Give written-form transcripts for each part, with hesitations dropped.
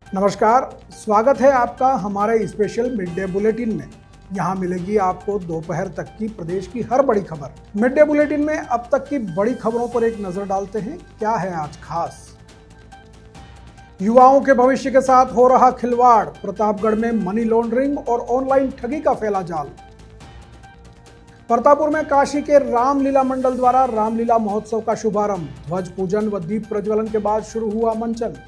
नमस्कार, स्वागत है आपका हमारे स्पेशल मिड डे बुलेटिन में। यहाँ मिलेगी आपको दोपहर तक की प्रदेश की हर बड़ी खबर। मिड डे बुलेटिन में अब तक की बड़ी खबरों पर एक नजर डालते हैं। क्या है आज खास? युवाओं के भविष्य के साथ हो रहा खिलवाड़, प्रतापगढ़ में मनी लॉन्ड्रिंग और ऑनलाइन ठगी का फैला जाल। परतापुर में काशी के रामलीला मंडल द्वारा रामलीला महोत्सव का शुभारंभ, ध्वज पूजन व दीप प्रज्वलन के बाद शुरू हुआ मंचन।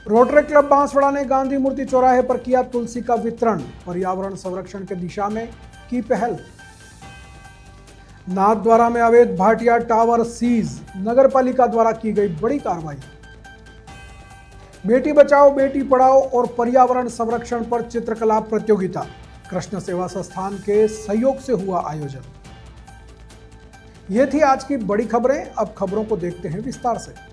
रोटरी क्लब बांसवाड़ा ने गांधी मूर्ति चौराहे पर किया तुलसी का वितरण, पर्यावरण संरक्षण की दिशा में की पहल। नाथद्वारा में अवैध भाटिया टावर सीज, नगर पालिका द्वारा की गई बड़ी कार्रवाई। बेटी बचाओ बेटी पढ़ाओ और पर्यावरण संरक्षण पर चित्रकला प्रतियोगिता, कृष्ण सेवा संस्थान के सहयोग से हुआ आयोजन। ये थी आज की बड़ी खबरें। अब खबरों को देखते हैं विस्तार से।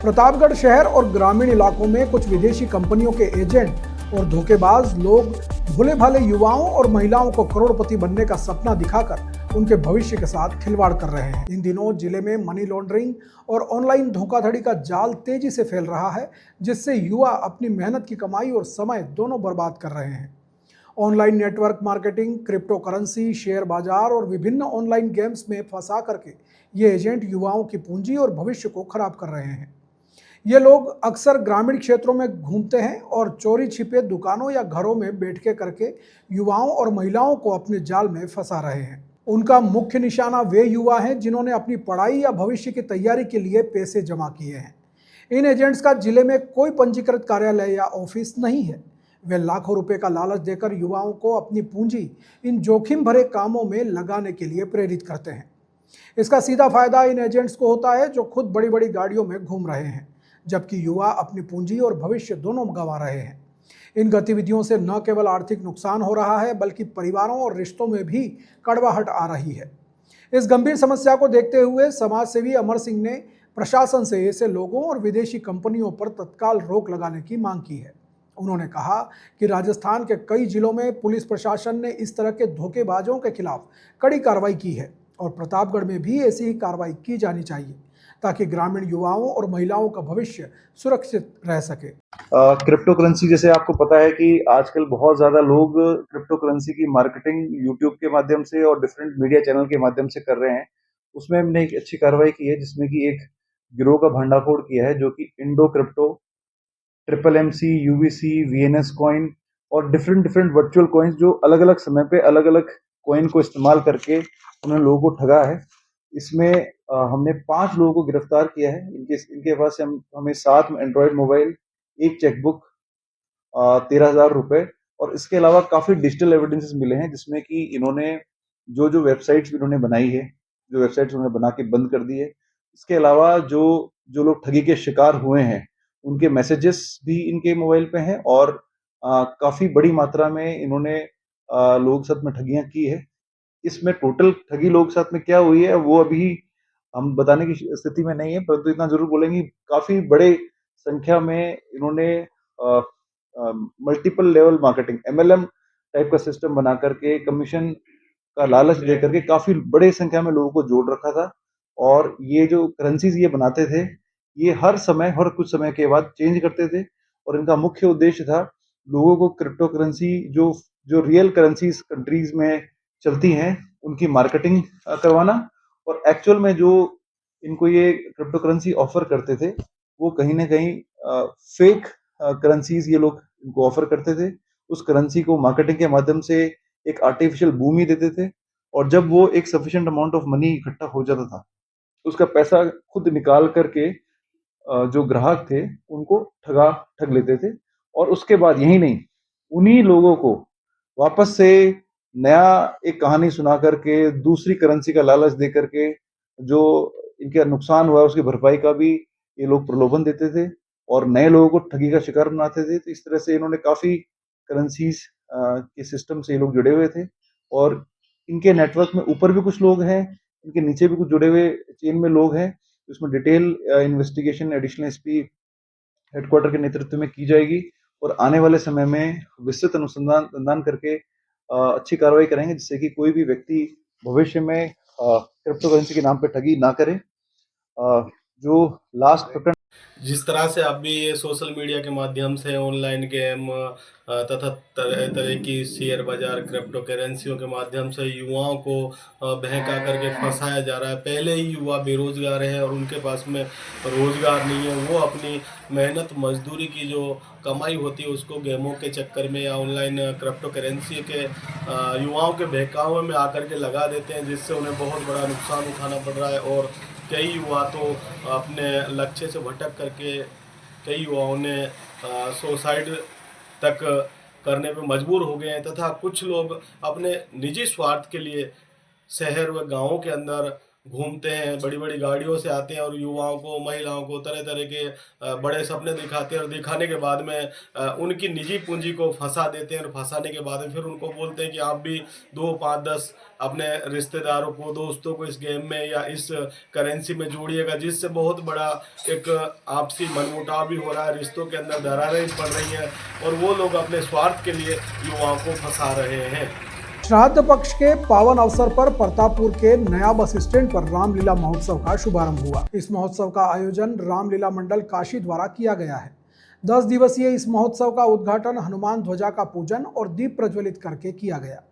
प्रतापगढ़ शहर और ग्रामीण इलाकों में कुछ विदेशी कंपनियों के एजेंट और धोखेबाज लोग भोले भाले युवाओं और महिलाओं को करोड़पति बनने का सपना दिखाकर उनके भविष्य के साथ खिलवाड़ कर रहे हैं। इन दिनों जिले में मनी लॉन्ड्रिंग और ऑनलाइन धोखाधड़ी का जाल तेजी से फैल रहा है, जिससे युवा अपनी मेहनत की कमाई और समय दोनों बर्बाद कर रहे हैं। Online network marketing, crypto currency, share बाजार और विभिन्न ऑनलाइन गेम्स में फंसा करके ये एजेंट युवाओं की पूंजी और भविष्य को खराब कर रहे हैं। ये लोग अक्सर ग्रामीण क्षेत्रों में घूमते हैं और चोरी छिपे दुकानों या घरों में बैठके करके युवाओं और महिलाओं को अपने जाल में फंसा रहे हैं। उनका मुख्य निशाना वे युवा हैं जिन्होंने अपनी पढ़ाई या भविष्य की तैयारी के लिए पैसे जमा किए हैं। इन एजेंट्स का जिले में कोई पंजीकृत कार्यालय या ऑफिस नहीं है। वे लाखों रुपए का लालच देकर युवाओं को अपनी पूंजी इन जोखिम भरे कामों में लगाने के लिए प्रेरित करते हैं। इसका सीधा फायदा इन एजेंट्स को होता है जो खुद बड़ी बड़ी गाड़ियों में घूम रहे हैं, जबकि युवा अपनी पूंजी और भविष्य दोनों गंवा रहे हैं। इन गतिविधियों से न केवल आर्थिक नुकसान हो रहा है, बल्कि परिवारों और रिश्तों में भी कड़वाहट आ रही है। इस गंभीर समस्या को देखते हुए समाज सेवी अमर सिंह ने प्रशासन से ऐसे लोगों और विदेशी कंपनियों पर तत्काल रोक लगाने की मांग की है। उन्होंने कहा कि राजस्थान के कई जिलों में पुलिस प्रशासन ने इस तरह के धोखेबाजों के खिलाफ कड़ी कार्रवाई की है और प्रतापगढ़ में भी ऐसी ही कार्रवाई की जानी चाहिए, ताकि ग्रामीण युवाओं और महिलाओं का भविष्य सुरक्षित रह सके। क्रिप्टो करेंसी, जैसे आपको पता है कि आजकल बहुत ज्यादा लोग क्रिप्टो करेंसी की मार्केटिंग यूट्यूब के माध्यम से और डिफरेंट मीडिया चैनल के माध्यम से कर रहे हैं। उसमें हमने एक अच्छी कार्रवाई की है, जिसमें कि एक गिरोह का भंडाफोड़ किया है, जो कि Indo crypto, triple MC, UVC, VNS coin और डिफरेंट डिफरेंट वर्चुअल कॉइन्स, जो अलग अलग समय पे अलग अलग कॉइन को इस्तेमाल करके उन्होंने लोगों को ठगा है। इसमें हमने 5 लोगों को गिरफ्तार किया है। इनके पास से हमें 7 एंड्रॉयड मोबाइल, एक चेकबुक, 13,000 रुपए और इसके अलावा काफी डिजिटल एविडेंसेस मिले हैं, जिसमें कि इन्होंने जो जो वेबसाइट्स इन्होंने बनाई है, जो वेबसाइट्स उन्होंने बना के बंद कर दी है। इसके अलावा जो जो लोग ठगी के शिकार हुए हैं, उनके मैसेजेस भी इनके मोबाइल पे हैं और काफी बड़ी मात्रा में इन्होंने लोगों के साथ में ठगियां की है। इसमें टोटल ठगी लोगों के साथ में क्या हुई है वो अभी हम बताने की स्थिति में नहीं है, परंतु इतना जरूर बोलेंगे काफी बड़े संख्या में इन्होंने multiple level marketing, MLM type का सिस्टम बना करके कमीशन का लालच दे करके काफी बड़े संख्या में लोगों को जोड़ रखा था। और ये जो करेंसीज ये बनाते थे, ये हर कुछ समय के बाद चेंज करते थे और इनका मुख्य उद्देश्य था लोगों को क्रिप्टो करेंसी, जो जो रियल करेंसीज कंट्रीज में चलती हैं, उनकी मार्केटिंग करवाना। और एक्चुअल में जो इनको ये क्रिप्टो करेंसी ऑफर करते थे, वो कहीं ना कहीं फेक करेंसीज ये लोग इनको ऑफर करते थे। उस करेंसी को मार्केटिंग के माध्यम से एक आर्टिफिशियल बूम ही देते थे और जब वो एक सफिशिएंट अमाउंट ऑफ मनी इकट्ठा हो जाता था, तो उसका पैसा खुद निकाल करके जो ग्राहक थे उनको ठग लेते थे। और उसके बाद यही नहीं, उन्हीं लोगों को वापस से नया एक कहानी सुना करके, दूसरी करेंसी का लालच दे करके, जो इनका नुकसान हुआ है उसकी भरपाई का भी ये लोग प्रलोभन देते थे और नए लोगों को ठगी का शिकार बनाते थे। तो इस तरह से इन्होंने काफी करेंसीज के सिस्टम से ये लोग जुड़े हुए थे और इनके नेटवर्क में ऊपर भी कुछ लोग हैं, इनके नीचे भी कुछ जुड़े हुए चेन में लोग हैं। इसमें detail investigation additional SP headquarter के नेतृत्व में की जाएगी और आने वाले समय में विस्तृत अनुसंधान करके अच्छी कार्रवाई करेंगे, जिससे कि कोई भी व्यक्ति भविष्य में क्रिप्टो करेंसी के नाम पे ठगी ना करे। जो लास्ट प्रकरण जिस तरह से अभी ये सोशल मीडिया के माध्यम से ऑनलाइन गेम तथा तरह तरह की शेयर बाजार क्रिप्टो करेंसियों के माध्यम से युवाओं को बहका करके फंसाया जा रहा है। पहले ही युवा बेरोजगार हैं और उनके पास में रोजगार नहीं है, वो अपनी मेहनत मजदूरी की जो कमाई होती है उसको गेमों के चक्कर में या ऑनलाइन क्रिप्टो करेंसी के युवाओं के बहकावे में आकर के लगा देते हैं, जिससे उन्हें बहुत बड़ा नुकसान उठाना पड़ रहा है। और कई युवा तो अपने लक्ष्य से भटक करके कई युवाओं ने सुसाइड तक करने पे मजबूर हो गए हैं, तथा कुछ लोग अपने निजी स्वार्थ के लिए शहर व गांवों के अंदर घूमते हैं, बड़ी बड़ी गाड़ियों से आते हैं और युवाओं को, महिलाओं को तरह तरह के बड़े सपने दिखाते हैं और दिखाने के बाद में उनकी निजी पूंजी को फंसा देते हैं और फंसाने के बाद में फिर उनको बोलते हैं कि आप भी 2, 5, 10 अपने रिश्तेदारों को, दोस्तों को इस गेम में या इस करेंसी में जोड़िएगा, जिससे बहुत बड़ा एक आपसी मनमुटाव भी हो रहा है, रिश्तों के अंदर दरारें पड़ रही हैं और वो लोग अपने स्वार्थ के लिए युवाओं को फंसा रहे हैं। श्राद्ध पक्ष के पावन अवसर पर प्रतापपुर के नया बस स्टैंड पर रामलीला महोत्सव का शुभारंभ हुआ। इस महोत्सव का आयोजन रामलीला मंडल काशी द्वारा किया गया है। 10 दिवसीय इस महोत्सव का उद्घाटन हनुमान ध्वजा का पूजन और दीप प्रज्वलित करके किया गया।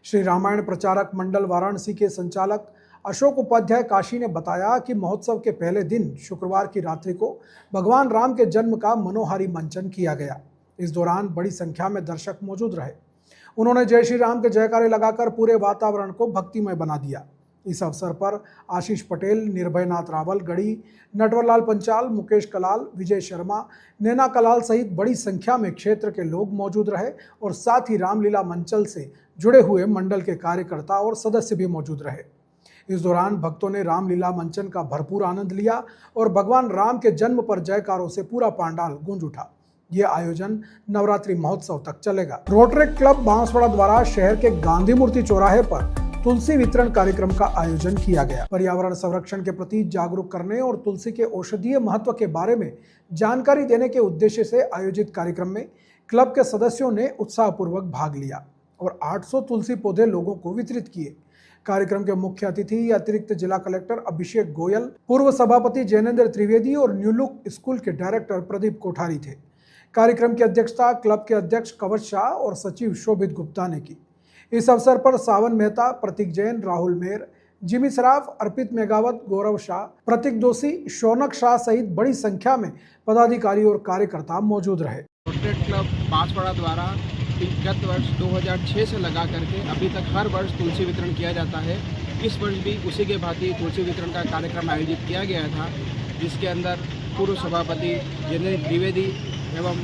श्री रामायण प्रचारक मंडल वाराणसी के संचालक अशोक उपाध्याय काशी ने बताया कि महोत्सव के पहले दिन शुक्रवार की रात्रि को भगवान राम के जन्म का मनोहारी मंचन किया गया। इस दौरान बड़ी संख्या में दर्शक मौजूद रहे। उन्होंने जय श्री राम के जयकारे लगाकर पूरे वातावरण को भक्तिमय बना दिया। इस अवसर पर आशीष पटेल, निर्भयनाथ रावल गढ़ी, नटवरलाल पंचाल, मुकेश कलाल, विजय शर्मा, नैना कलाल सहित बड़ी संख्या में क्षेत्र के लोग मौजूद रहे और साथ ही रामलीला मंचल से जुड़े हुए मंडल के कार्यकर्ता और सदस्य भी मौजूद रहे। इस दौरान भक्तों ने रामलीला मंचन का भरपूर आनंद लिया और भगवान राम के जन्म पर जयकारों से पूरा पांडाल गूंज उठा। यह आयोजन नवरात्रि महोत्सव तक चलेगा। रोटरी क्लब बांसवाड़ा द्वारा शहर के गांधी मूर्ति चौराहे पर तुलसी वितरण कार्यक्रम का आयोजन किया गया। पर्यावरण संरक्षण के प्रति जागरूक करने और तुलसी के औषधीय महत्व के बारे में जानकारी देने के उद्देश्य से आयोजित कार्यक्रम में क्लब के सदस्यों ने उत्साहपूर्वक भाग लिया और 800 तुलसी पौधे लोगों को वितरित किए। कार्यक्रम के मुख्य अतिथि अतिरिक्त जिला कलेक्टर अभिषेक गोयल, पूर्व सभापति जैनेन्द्र त्रिवेदी और न्यूलुक स्कूल के डायरेक्टर प्रदीप कोठारी थे। कार्यक्रम की अध्यक्षता क्लब के अध्यक्ष कवच शाह और सचिव शोभित गुप्ता ने की। इस अवसर पर सावन मेहता, प्रतीक जैन, राहुल मेर, जिमी सराफ, अर्पित मेघावत, गौरव शाह, प्रतीक दोषी, शौनक शाह सहित बड़ी संख्या में पदाधिकारी और कार्यकर्ता मौजूद रहे। रोटरी क्लब बांसवाड़ा द्वारा गत वर्ष 2006 से लगा करके अभी तक हर वर्ष तुलसी वितरण किया जाता है। इस वर्ष भी उसी के भांति तुलसी वितरण का कार्यक्रम आयोजित किया गया था, जिसके अंदर पूर्व सभापति जैनेन्द्र त्रिवेदी एवं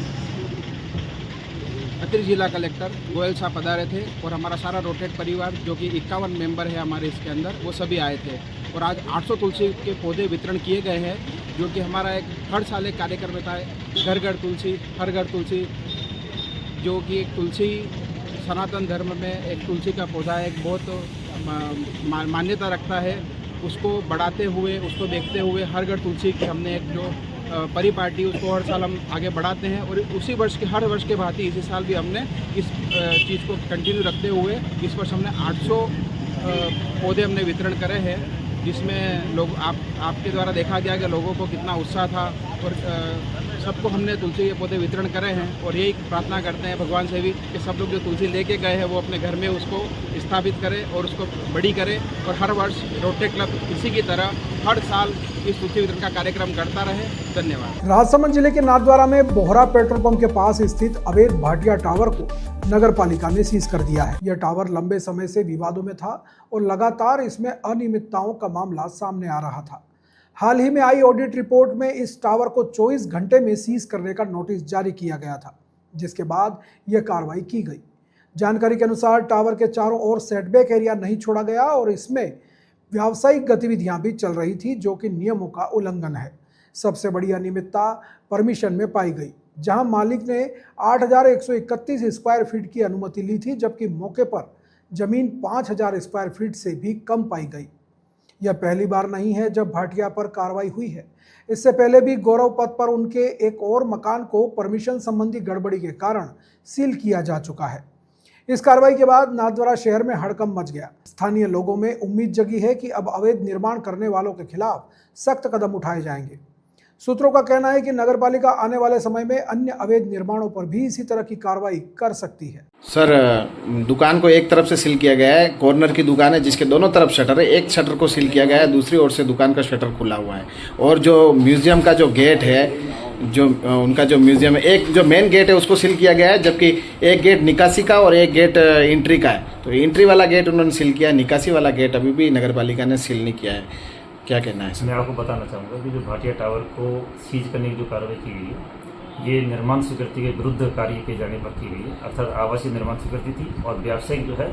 अतिरिक्त जिला कलेक्टर गोयल साहब पधारे थे और हमारा सारा रोटेट परिवार जो कि 51 मेंबर है हमारे इसके अंदर, वो सभी आए थे। और आज 800 तुलसी के पौधे वितरण किए गए हैं, जो कि हमारा एक हर साल एक कार्यक्रम रहता है, घर घर तुलसी हर घर तुलसी, जो कि एक तुलसी सनातन धर्म में एक तुलसी का पौधा एक बहुत मान्यता रखता है। उसको बढ़ाते हुए, उसको देखते हुए हर घर तुलसी की हमने एक जो परिपाटी उसको हर साल हम आगे बढ़ाते हैं और उसी वर्ष के हर वर्ष के भांति इसी साल भी हमने इस चीज़ को कंटिन्यू रखते हुए इस वर्ष हमने 800 पौधे हमने वितरण करे हैं, जिसमें लोग आपके द्वारा देखा गया कि लोगों को कितना उत्साह था और सबको हमने तुलसी के पौधे वितरण करे हैं। और यही प्रार्थना करते हैं भगवान से भी कि सब लोग जो तुलसी लेके गए हैं वो अपने घर में उसको स्थापित करें और उसको बड़ी करें और हर वर्ष रोटरी क्लब इसी की तरह हर साल इस तुलसी वितरण का कार्यक्रम करता रहे। धन्यवाद। राजसमंद जिले के नाथद्वारा में बोहरा पेट्रोल पंप के पास स्थित अवैध भाटिया टावर को नगर पालिका ने सीज कर दिया है। यह टावर लंबे समय से विवादों में था और लगातार इसमें अनियमितताओं का मामला सामने आ रहा था। हाल ही में आई ऑडिट रिपोर्ट में इस टावर को 24 घंटे में सीज करने का नोटिस जारी किया गया था, जिसके बाद यह कार्रवाई की गई। जानकारी के अनुसार टावर के चारों ओर सेटबैक एरिया नहीं छोड़ा गया और इसमें व्यावसायिक गतिविधियां भी चल रही थी, जो कि नियमों का उल्लंघन है। सबसे बड़ी अनियमितता परमिशन में पाई गई, जहां मालिक ने 8,131 स्क्वायर फीट की अनुमति ली थी, जबकि मौके पर जमीन 5,000 स्क्वायर फीट से भी कम पाई गई। यह पहली बार नहीं है जब भाटिया पर कार्रवाई हुई है। इससे पहले भी गौरव पथ पर उनके एक और मकान को परमिशन संबंधी गड़बड़ी के कारण सील किया जा चुका है। इस कार्रवाई के बाद नाथद्वारा शहर में हड़कंप मच गया। स्थानीय लोगों में उम्मीद जगी है कि अब अवैध निर्माण करने वालों के खिलाफ सख्त कदम उठाए जाएंगे। सूत्रों का कहना है कि नगरपालिका आने वाले समय में अन्य अवैध निर्माणों पर भी इसी तरह की कार्रवाई कर सकती है। सर, दुकान को एक तरफ से सील किया गया है। कॉर्नर की दुकान है जिसके दोनों तरफ शटर है। एक शटर को सील किया गया है, दूसरी ओर से दुकान का शटर खुला हुआ है। और जो म्यूजियम का जो गेट है, जो उनका जो म्यूजियम है, एक जो मेन गेट है उसको सील किया गया है, जबकि एक गेट निकासी का और एक गेट एंट्री का है। तो एंट्री वाला गेट उन्होंने सील किया है, निकासी वाला गेट अभी भी नगरपालिका ने सील नहीं किया है। क्या कहना है? मैं आपको बताना चाहूँगा कि जो भाटिया टावर को सीज करने की जो कार्रवाई की गई है, ये निर्माण स्वीकृति के विरुद्ध कार्य किए जाने पर की गई है। अर्थात आवासीय निर्माण स्वीकृति थी और व्यावसायिक जो है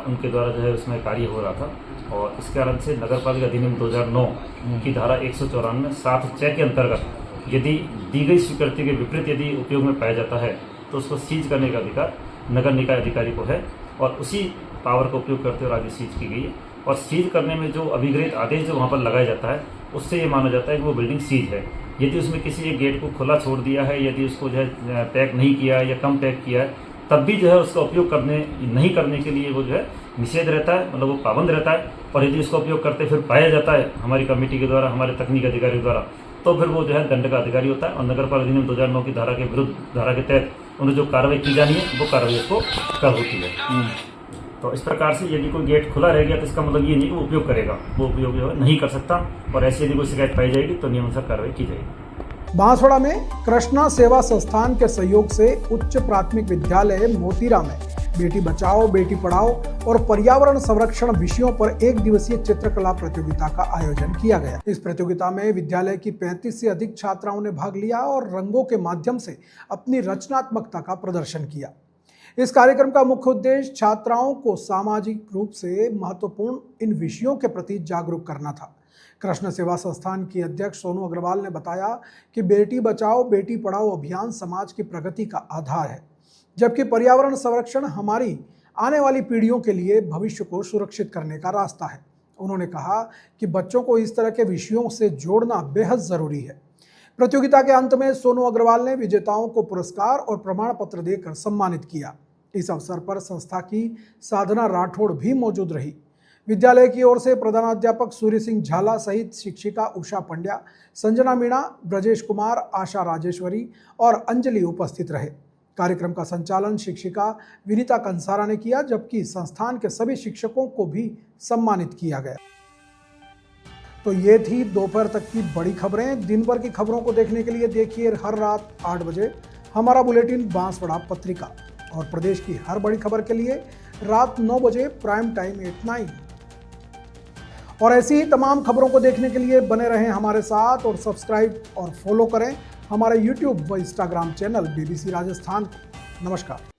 उनके द्वारा जो है उसमें कार्य हो रहा था। और इस कारण से नगरपालिका अधिनियम 2009 की धारा 194 7 6 के अंतर्गत यदि दी गई स्वीकृति के विपरीत यदि उपयोग में पाया जाता है तो उसको सीज करने का अधिकार नगर निकाय अधिकारी को है और उसी पावर का उपयोग करते हुए आगे सीज की गई है। और सीज करने में जो अभिगृहित आदेश जो वहाँ पर लगाया जाता है उससे ये माना जाता है कि वो बिल्डिंग सीज है। यदि उसमें किसी एक गेट को खुला छोड़ दिया है, यदि उसको जो है पैक नहीं किया है या कम पैक किया है, तब भी जो है उसका उपयोग नहीं करने के लिए वो जो है निषेध रहता है, मतलब वो पाबंद रहता है। और यदि उसका उपयोग करते फिर पाया जाता है हमारी कमेटी के द्वारा, हमारे तकनीकी अधिकारी द्वारा, तो फिर वो जो है दंड का अधिकारी होता है और नगरपालिका अधिनियम 2009 की धारा के विरुद्ध धारा के तहत उन्हें जो कार्रवाई की जानी है वो कार्रवाई उसको कर होती है। तो इस प्रकार से यदि कोई गेट खुला रह गया तो इसका मतलब ये नहीं कि वो उपयोग करेगा, वो उपयोग जो है नहीं कर सकता। और ऐसी यदि कोई शिकायत पाई जाएगी तो नियमानुसार कार्रवाई की जाएगी। बांसवाड़ा में कृष्णा सेवा संस्थान के सहयोग से उच्च प्राथमिक विद्यालय मोतीरा में बेटी बचाओ बेटी पढ़ाओ और पर्यावरण संरक्षण विषयों पर एक दिवसीय चित्रकला प्रतियोगिता का आयोजन किया गया। इस प्रतियोगिता में विद्यालय की 35 से अधिक छात्राओं ने भाग लिया और रंगों के माध्यम से अपनी रचनात्मकता का प्रदर्शन किया। इस कार्यक्रम का मुख्य उद्देश्य छात्राओं को सामाजिक रूप से महत्वपूर्ण इन विषयों के प्रति जागरूक करना था। कृष्ण सेवा संस्थान की अध्यक्ष सोनू अग्रवाल ने बताया कि बेटी बचाओ बेटी पढ़ाओ अभियान समाज की प्रगति का आधार है, जबकि पर्यावरण संरक्षण हमारी आने वाली पीढ़ियों के लिए भविष्य को सुरक्षित करने का रास्ता है। उन्होंने कहा कि बच्चों को इस तरह के विषयों से जोड़ना बेहद जरूरी है। प्रतियोगिता के अंत में सोनू अग्रवाल ने विजेताओं को पुरस्कार और प्रमाण पत्र देकर सम्मानित किया। इस अवसर पर संस्था की साधना राठौड़ भी मौजूद रही। विद्यालय की ओर से प्रधानाध्यापक सूर्य सिंह झाला सहित शिक्षिका उषा पंड्या, संजना मीणा, ब्रजेश कुमार, आशा राजेश्वरी और अंजलि उपस्थित रहे। कार्यक्रम का संचालन शिक्षिका विनीता कंसारा ने किया, जबकि संस्थान के सभी शिक्षकों को भी सम्मानित किया गया। तो ये थी दोपहर तक की बड़ी खबरें। दिन भर की खबरों को देखने के लिए देखिए हर रात 8 बजे हमारा बुलेटिन बांसवाड़ा पत्रिका, और प्रदेश की हर बड़ी खबर के लिए रात 9 बजे प्राइम टाइम 8/9। और ऐसी ही तमाम खबरों को देखने के लिए बने रहें हमारे साथ और सब्सक्राइब और फॉलो करें हमारे YouTube व Instagram चैनल BBC राजस्थान। नमस्कार।